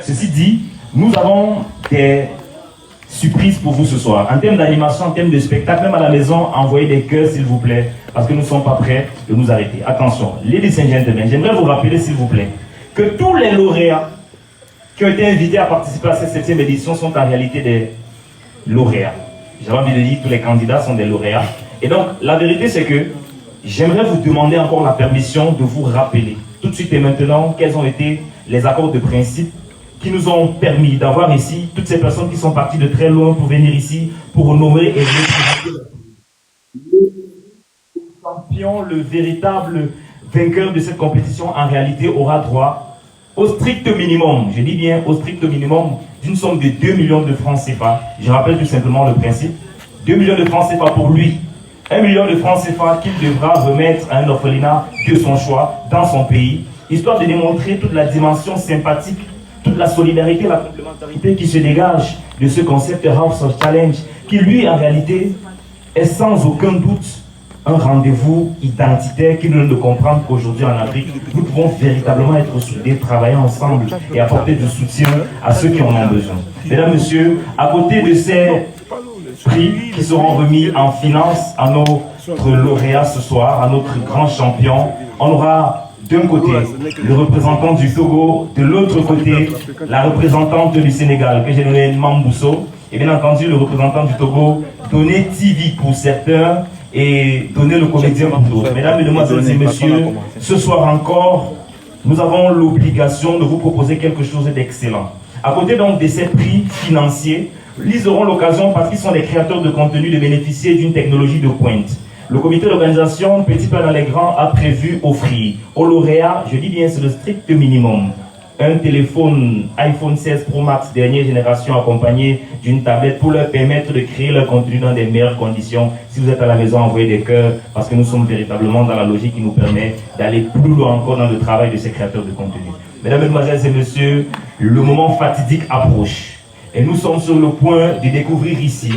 Ceci dit, nous avons des surprises pour vous ce soir. En termes d'animation, en termes de spectacle, même à la maison, envoyez des cœurs s'il vous plaît, parce que nous ne sommes pas prêts de nous arrêter. Attention, ladies and gentlemen, j'aimerais vous rappeler s'il vous plaît, que tous les lauréats qui ont été invités à participer à cette 7e édition sont en réalité des lauréats. J'ai envie de dire, tous les candidats sont des lauréats. Et donc, la vérité c'est que j'aimerais vous demander encore la permission de vous rappeler, tout de suite et maintenant, quels ont été les accords de principe qui nous ont permis d'avoir ici toutes ces personnes qui sont parties de très loin pour venir ici, pour honorer et représenter le champion, le véritable vainqueur de cette compétition, en réalité aura droit au strict minimum, je dis bien au strict minimum, d'une somme de 2 millions de francs CFA. Je rappelle tout simplement le principe. 2 millions de francs CFA pour lui. 1 million de francs CFA qu'il devra remettre à un orphelinat de son choix dans son pays, histoire de démontrer toute la dimension sympathique, toute la solidarité, la complémentarité qui se dégage de ce concept House of Challenge, qui lui en réalité est sans aucun doute un rendez-vous identitaire qui nous donne de comprendre qu'aujourd'hui en Afrique, nous pouvons véritablement être soudés, travailler ensemble et apporter du soutien à ceux qui en ont besoin. Mesdames, Messieurs, à côté de ces prix qui seront remis en finance à notre lauréat ce soir, à notre grand champion, on aura d'un côté le représentant du Togo, de l'autre côté la représentante du Sénégal, que j'ai nommé Mambousso, et bien entendu le représentant du Togo, Donné TV pour certains, et donner le comédien pour d'autres. Mesdames, Mesdemoiselles et Messieurs, ce soir encore, nous avons l'obligation de vous proposer quelque chose d'excellent. À côté donc de ces prix financiers, ils auront l'occasion, parce qu'ils sont des créateurs de contenu, de bénéficier d'une technologie de pointe. Le comité d'organisation, Petit Pain dans les Grands, a prévu offrir aux lauréats, je dis bien c'est le strict minimum, un téléphone iPhone 16 Pro Max dernière génération accompagné d'une tablette pour leur permettre de créer leur contenu dans des meilleures conditions. Si vous êtes à la maison, envoyez des cœurs parce que nous sommes véritablement dans la logique qui nous permet d'aller plus loin encore dans le travail de ces créateurs de contenu. Mesdames, Mesdemoiselles et Messieurs, le moment fatidique approche et nous sommes sur le point de découvrir ici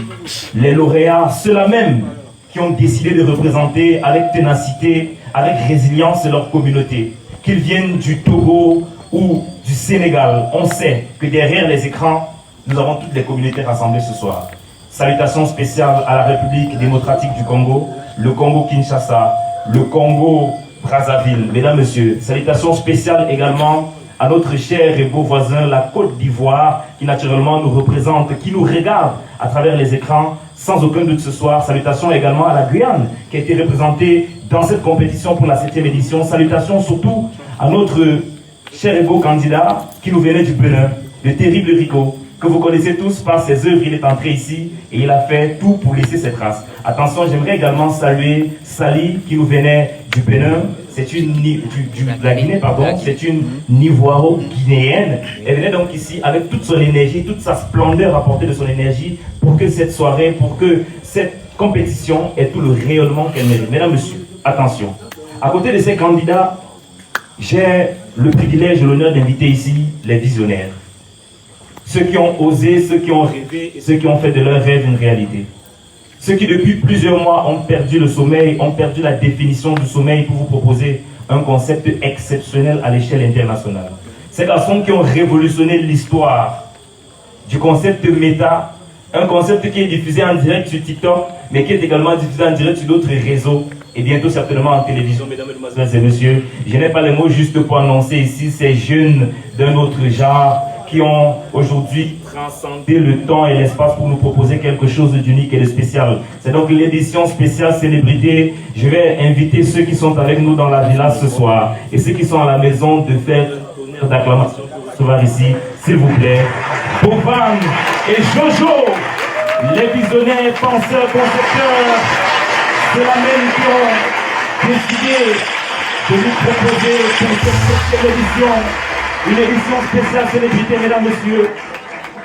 les lauréats, ceux-là même qui ont décidé de représenter avec ténacité, avec résilience leur communauté, qu'ils viennent du Togo ou du Sénégal. On sait que derrière les écrans, nous avons toutes les communautés rassemblées ce soir. Salutations spéciales à la République démocratique du Congo, le Congo-Kinshasa, le Congo-Brazzaville. Mesdames, Messieurs, salutations spéciales également à notre cher et beau voisin, la Côte d'Ivoire, qui naturellement nous représente, qui nous regarde à travers les écrans, sans aucun doute ce soir. Salutations également à la Guyane, qui a été représentée dans cette compétition pour la 7e édition. Salutations surtout à notre cher et beau candidat qui nous venait du Bénin, le terrible Rico, que vous connaissez tous par ses œuvres. Il est entré ici et il a fait tout pour laisser ses traces. Attention, j'aimerais également saluer Sali qui nous venait du Bénin. C'est une la Guinée, pardon. C'est une Ivoiro-guinéenne. Elle venait donc ici avec toute son énergie, toute sa splendeur apportée de son énergie pour que cette soirée, pour que cette compétition ait tout le rayonnement qu'elle mérite. Mesdames, Messieurs, attention. À côté de ces candidats, j'ai le privilège et l'honneur d'inviter ici les visionnaires. Ceux qui ont osé, ceux qui ont rêvé et ceux qui ont fait de leur rêve une réalité. Ceux qui depuis plusieurs mois ont perdu le sommeil, ont perdu la définition du sommeil pour vous proposer un concept exceptionnel à l'échelle internationale. Ces garçons qui ont révolutionné l'histoire du concept méta, un concept qui est diffusé en direct sur TikTok, mais qui est également diffusé en direct sur d'autres réseaux et bientôt certainement en télévision. Mesdames, Mesdemoiselles et Messieurs, je n'ai pas les mots juste pour annoncer ici ces jeunes d'un autre genre qui ont aujourd'hui transcendé le temps et l'espace pour nous proposer quelque chose d'unique et de spécial. C'est donc l'édition spéciale célébrité. Je vais inviter ceux qui sont avec nous dans la villa ce soir et ceux qui sont à la maison de faire un tonnerre d'acclamation pour recevoir ici, s'il vous plaît, Bovan et Jojo, les visionnaires, penseurs, concepteurs de la même qui ont décidé de nous proposer pour cette édition. Une édition spéciale célébrité, mesdames, messieurs.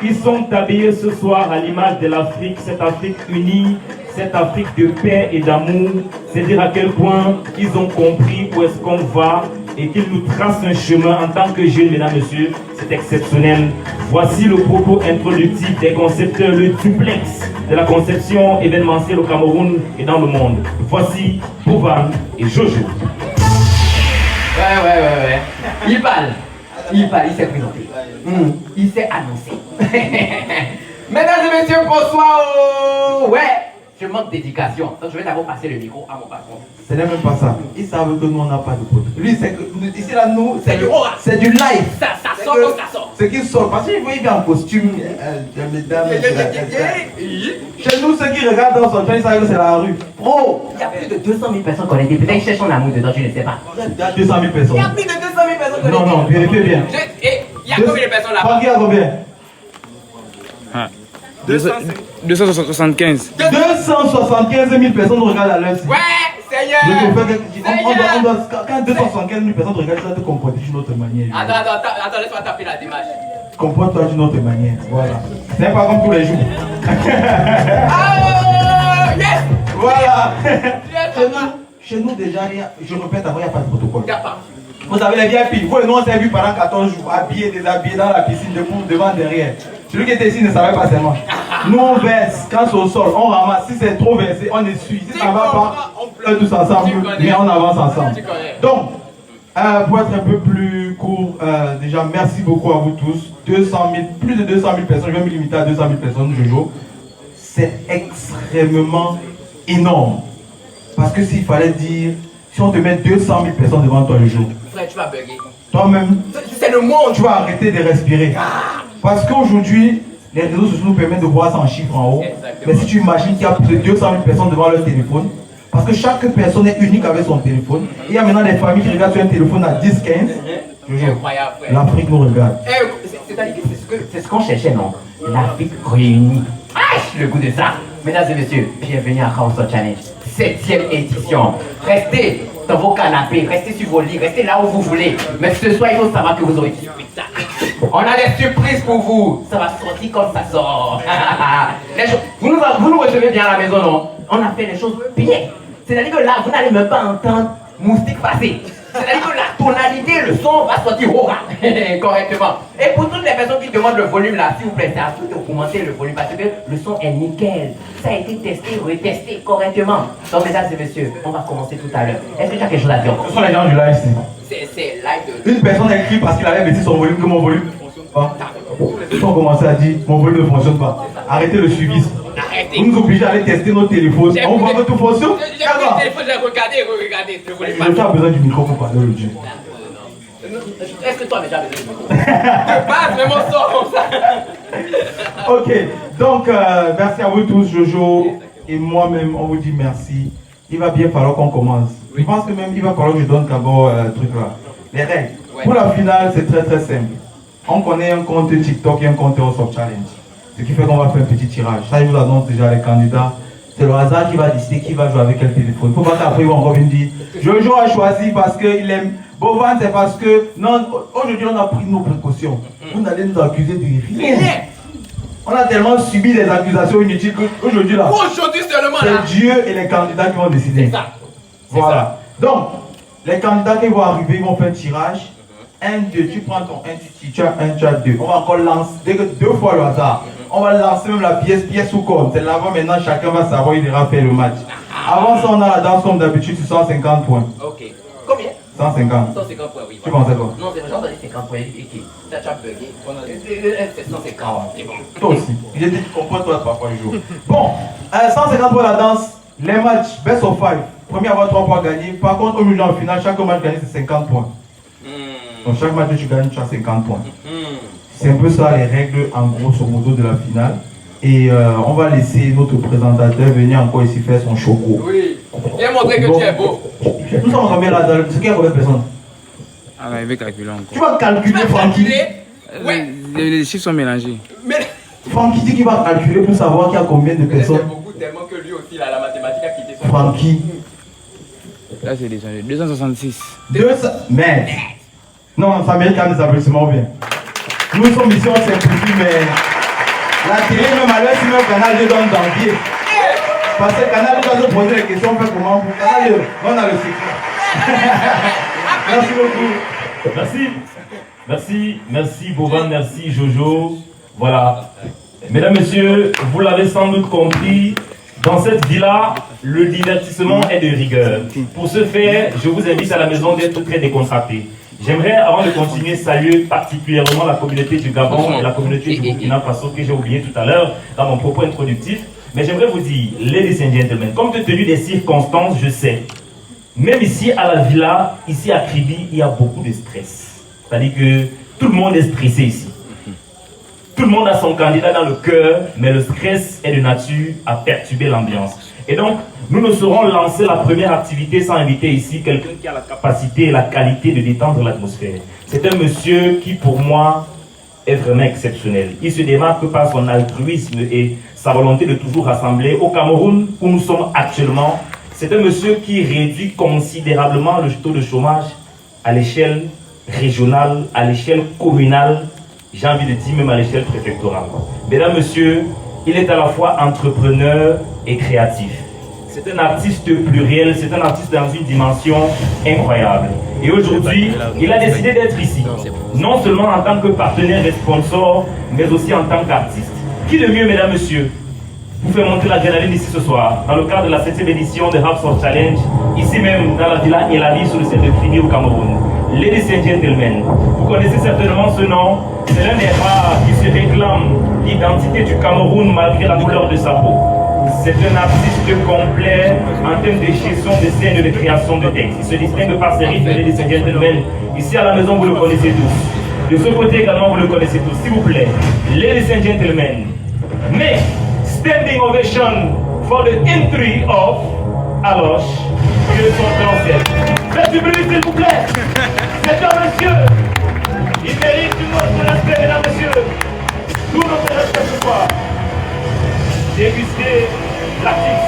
Ils sont habillés ce soir à l'image de l'Afrique, cette Afrique unie, cette Afrique de paix et d'amour. C'est dire à quel point ils ont compris où est-ce qu'on va et qu'ils nous tracent un chemin en tant que jeunes, mesdames, messieurs. C'est exceptionnel. Voici le propos introductif des concepteurs, le duplex de la conception événementielle au Cameroun et dans le monde. Voici Bovan et Jojo. Ouais. Il parle. Il s'est présenté. Il s'est annoncé. Mesdames et messieurs, bonsoir. Ouais, je manque d'éducation. Donc je vais d'abord passer le micro à mon patron. Ce n'est même pas ça. Ils savent que nous, on n'a pas de pote. Lui, c'est que ici, là, nous, C'est du aura. c'est du live. Ça sort comme ça sort. Ce qui sort, parce qu'il vient en costume, mesdames. Chez nous, ceux qui regardent dans son train, ils savent que c'est la rue. Bro, il y a plus de 200 000 personnes connectées. Peut-être qu'ils cherchent son amour dedans, je ne sais pas. Il y a 200 000 Il y a personnes. plus de 200 000 personnes connectées. Non, vérifiez bien. Il y a combien de personnes là-bas? Francky, il y a combien? 275. 275 000 personnes regardent à l'heure. Ouais, Seigneur. Quand 275 000 personnes regardent, ça te comporter d'une autre manière. Attends, laisse-moi taper la démarche. Comporte-toi d'une autre manière. Voilà. C'est pas comme tous les jours. Ah, yes. Voilà. Yes. Chez nous, déjà, je répète, avant, il n'y a pas de protocole. Il n'y a pas. Vous avez les VIP. Vous et nous, on s'est vu pendant 14 jours, habillés, déshabillés dans la piscine, debout, devant, derrière. Celui qui était ici ne savait pas seulement. Nous, on verse. Quand c'est au sol, on ramasse. Si c'est trop versé, on essuie. Si ça ne va pas, on pleure tous ensemble, mais on avance ensemble. Donc, pour être un peu plus court, déjà, merci beaucoup à vous tous. 200 000, plus de 200 000 personnes, je vais me limiter à 200 000 personnes, Jojo. C'est extrêmement énorme. Parce que s'il fallait dire, si on te met 200 000 personnes devant toi le jour, Frère, tu vas bugger. toi-même, C'est le monde. tu vas arrêter de respirer. Parce qu'aujourd'hui, les réseaux sociaux nous permettent de voir ça en chiffres en haut. Exactement. Mais si tu imagines qu'il y a plus de 200 000 personnes devant leur téléphone, parce que chaque personne est unique avec son téléphone, il y a maintenant des familles qui regardent sur un téléphone à 10, 15. Incroyable, frère. L'Afrique nous regarde. C'est-à-dire que c'est ce qu'on cherchait, non? L'Afrique réunie. Ah, le goût de ça. Mesdames et messieurs, bienvenue à House of Challenge, 7e édition. Restez dans vos canapés, restez sur vos lits, restez là où vous voulez. Mais ce soir, il faut savoir que vous aurez du spectacle. On a des surprises pour vous. Ça va sortir comme ça sort. Vous nous recevez bien à la maison, non? On a fait les choses bien. C'est-à-dire que là, vous n'allez même pas entendre moustique passer. C'est-à-dire que la tonalité, le son va sortir correctement. Et pour toutes les personnes qui demandent le volume là, s'il vous plaît, c'est à vous de commenter le volume parce que le son est nickel. Ça a été testé, retesté correctement. Donc, mesdames et messieurs, on va commencer tout à l'heure. Est-ce que tu as quelque chose à dire? Ce sont les gens du live ici. C'est live de... Une personne a écrit parce qu'il avait baissé son volume que mon volume ne fonctionne pas. Ils ont commencé à dire mon volume ne fonctionne pas. Arrêtez le suivisme. Arrêtez. Vous nous obligez à aller tester nos téléphones. On voit que tout fonctionne. J'ai pris le téléphone, j'ai regardé. Je voulais pas. Tu as besoin du micro pour parler le Dieu. Est-ce que toi déjà besoin du micro? Pas vraiment sort comme ça. Ok, donc merci à vous tous, Jojo et moi-même, on vous dit merci. Il va bien falloir qu'on commence. Je pense que même il va falloir que je donne d'abord truc là. Les règles. Ouais. Pour la finale, c'est très très simple. On connaît un compte TikTok et un compte House of Challenge. Ce qui fait qu'on va faire un petit tirage. Ça, je vous annonce déjà les candidats. C'est le hasard qui va décider qui va jouer avec quel téléphone. Il ne faut pas qu'après ils vont encore venir dire Jojo a choisi parce qu'il aime. Bovan, c'est parce que. Non, aujourd'hui on a pris nos précautions. Vous n'allez nous accuser de rien. On a tellement subi des accusations inutiles qu'aujourd'hui là. Aujourd'hui seulement là. C'est Dieu et les candidats qui vont décider. C'est ça. Voilà. Donc, les candidats qui vont arriver, ils vont faire un tirage. 1, 2, tu prends ton 1, tu as 1, tu as 2. On va encore lancer, dès que 2 fois le hasard. On va lancer même la pièce ou corde. C'est là-bas maintenant, chacun va savoir, il ira faire le match. Avant ça, on a la danse comme d'habitude sur 150 points. Ok. Combien? 150. 150 points, oui. Tu pensais quoi? Non, c'est genre donné 50 points. Ok. T'as bugué. C'est 150. C'est bon. Toi aussi. J'ai dit, comprends-toi parfois le jour. Bon, 150 points la danse. Les matchs, best of 5. Premier à avoir 3 points gagnés. Par contre, au milieu en finale, chaque match gagné, c'est 50 points. Donc chaque match que tu gagnes, tu as 50 points. C'est un peu ça les règles en grosso modo de la finale. Et on va laisser notre présentateur venir encore ici faire son choco. Oui. Viens montrer que tu es beau. Nous sommes combien là dans ce qu'il y a combien de personnes? Ah, mais il va calculer Tu encore. vas calculer, Francky. Ouais. Les chiffres sont mélangés. Mais Francky dit qu'il va calculer pour savoir qu'il y a combien de c'est personnes. beaucoup tellement que lui aussi, là, la mathématique a quitté son... Francky. Là, c'est descendu. 266. 200. Merde. Non, ça mérite un établissement bien. Nous sommes ici, on simplifie, mais la télé, même à l'heure, si même Canal 2 donne d'envier. Parce que Canal 2 doit se poser les questions, on fait comment pour Canal 2, on a le secret. Merci beaucoup. Merci Bovan, merci Jojo. Voilà. Mesdames, Messieurs, vous l'avez sans doute compris, dans cette villa, le divertissement est de rigueur. Pour ce faire, je vous invite à la maison d'être très décontracté. J'aimerais, avant de continuer, saluer particulièrement la communauté du Gabon et la communauté du Burkina Faso que j'ai oublié tout à l'heure dans mon propos introductif. Mais j'aimerais vous dire, ladies and gentlemen, compte tenu des circonstances, je sais, même ici à la villa, ici à Kribi, il y a beaucoup de stress. C'est-à-dire que tout le monde est stressé ici. Tout le monde a son candidat dans le cœur, mais le stress est de nature à perturber l'ambiance. Et donc, nous ne saurons lancer la première activité sans inviter ici quelqu'un qui a la capacité et la qualité de détendre l'atmosphère. C'est un monsieur qui, pour moi, est vraiment exceptionnel. Il se démarque par son altruisme et sa volonté de toujours rassembler. Au Cameroun, où nous sommes actuellement, c'est un monsieur qui réduit considérablement le taux de chômage à l'échelle régionale, à l'échelle communale, j'ai envie de dire même à l'échelle préfectorale. Mesdames, messieurs, il est à la fois entrepreneur et créatif. C'est un artiste pluriel, c'est un artiste dans une dimension incroyable. Et aujourd'hui, il a décidé d'être ici, non seulement en tant que partenaire et sponsor, mais aussi en tant qu'artiste. Qui de mieux, mesdames, messieurs, vous fait monter l'adrénaline ici ce soir, dans le cadre de la 7e édition de House of Challenge, ici même dans la villa Elali sur le site de Kribi au Cameroun. Ladies and gentlemen, vous connaissez certainement ce nom, c'est l'un des rares qui se réclame l'identité du Cameroun malgré la couleur de sa peau. C'est un artiste complet en termes de gestion de scène et de création de textes. Il se distingue par ses rythmes, ladies and gentlemen. Ici à la maison, vous le connaissez tous. De ce côté également, vous le connaissez tous. S'il vous plaît, ladies and gentlemen, mais standing ovation for the entry of Aloche, que son français. Faites du bruit, s'il vous plaît. C'est un monsieur. Il mérite tout notre respect, mesdames, messieurs. Tout notre respect ce soir. Déguster l'artiste.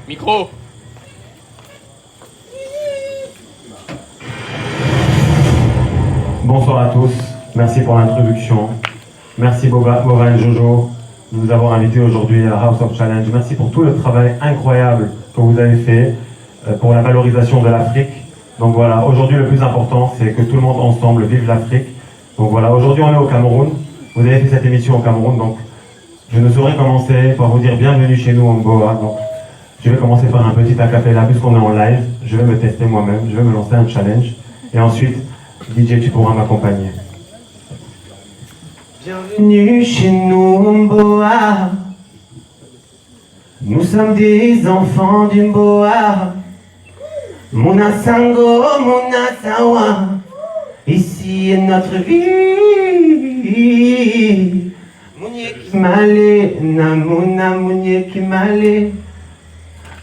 Micro. Bonsoir à tous, merci pour l'introduction. Merci Boba et Jojo de nous avoir invités aujourd'hui à House of Challenge. Merci pour tout le travail incroyable que vous avez fait pour la valorisation de l'Afrique. Donc voilà, aujourd'hui le plus important c'est que tout le monde ensemble vive l'Afrique. Donc voilà, aujourd'hui on est au Cameroun. Vous avez fait cette émission au Cameroun, donc je ne saurais commencer par vous dire bienvenue chez nous en Boa. Donc je vais commencer par un petit acapella puisqu'on est en live. Je vais me tester moi-même, je vais me lancer un challenge. Et ensuite, DJ, tu pourras m'accompagner. Bienvenue chez nous, Mboa. Nous sommes des enfants du Mboa. Muna Sango, Muna Sawa. Ici est notre vie. Mounié qui m'allait, Namuna, Mounié qui m'allait.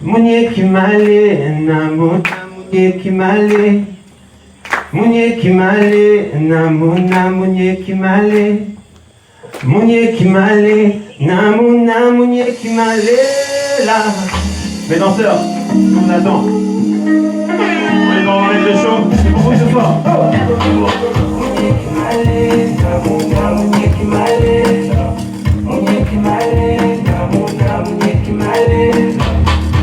Mounié qui m'allait, Namuna, Mounié qui m'allait. Mounié qui m'allait, Namuna, Mounié qui m'allait. Mounié qui m'allait, Namuna, Mounié qui m'allait là. Mes danseurs, on attend. On va mettre le show, c'est pour vous ce soir. Mounié qui m'allait, Namuna, Mounié qui m'allait. Mounié qui m'allait, Namuna, Mounié qui m'allait.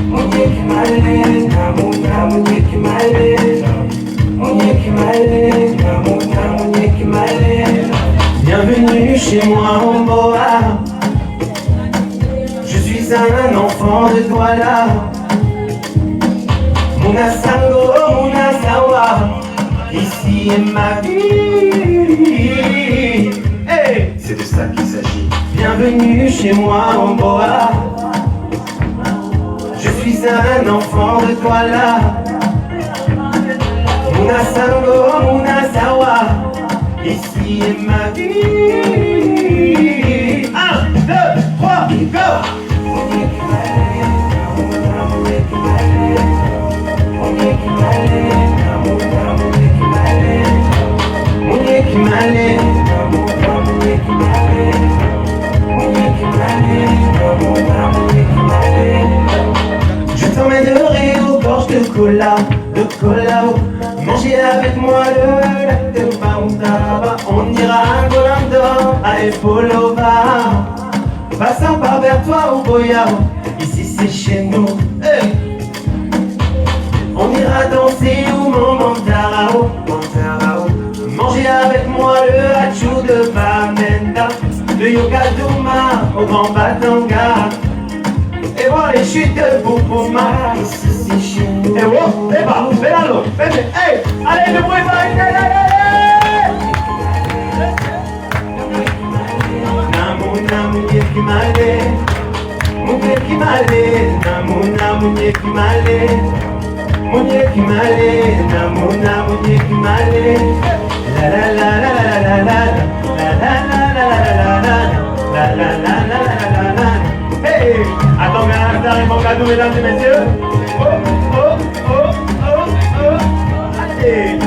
Mounié qui m'allait, Namuna, Mounié qui m'allait. Mounié qui m'allait, Namuna, Mounié qui m'allait. Bienvenue chez moi en Boa. Je suis un enfant de Douala. Muna Sango, Muna Sawa. Ici est ma vie. Hey, c'est de ça qu'il s'agit. Bienvenue chez moi en Boa. Je suis un enfant de Douala. Muna Sango, Muna Sawa. Ici est ma vie. 1, 2, 3, go! Mounié qui m'allait, Namuna, Mounié qui m'allait. Mounié qui m'allait, Namuna, Mounié qui m'allait. Mounié qui m'allait, Namuna, Mounié qui m'allait. Mounié qui m'allait, Namuna, Mounié qui m'allait. Je t'emmènerai aux gorges de cola, manger avec moi le lac de Paoutaba. On ira à Golando, à Epolova, passant par vers toi au Boyao. Ici c'est chez nous. Hey. On ira danser au Mantarao, manger avec moi le hachou de Bamenda, le au Gadouma, au Grand Batanga. Et voir les chutes de Boubouma. Et wow, et bah, fais la l'autre, hey, allez, le bruit va Namuna munyekimale, munyekimale, namuna munyekimale, munyekimale, namuna munyekimale. La la la la la la la la la la la la la la la. Hey, attends, Bernard et mon cadeau, mesdames et messieurs. Oh, oh, oh, oh, oh. Allez.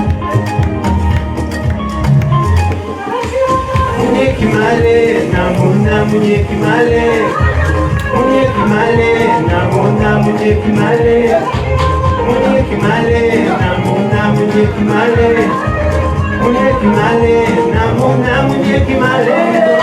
Munyekimale, namuna munyekimale, munyekimale, namuna munyekimale, munyekimale, namuna munyekimale, munyekimale, namuna munyekimale.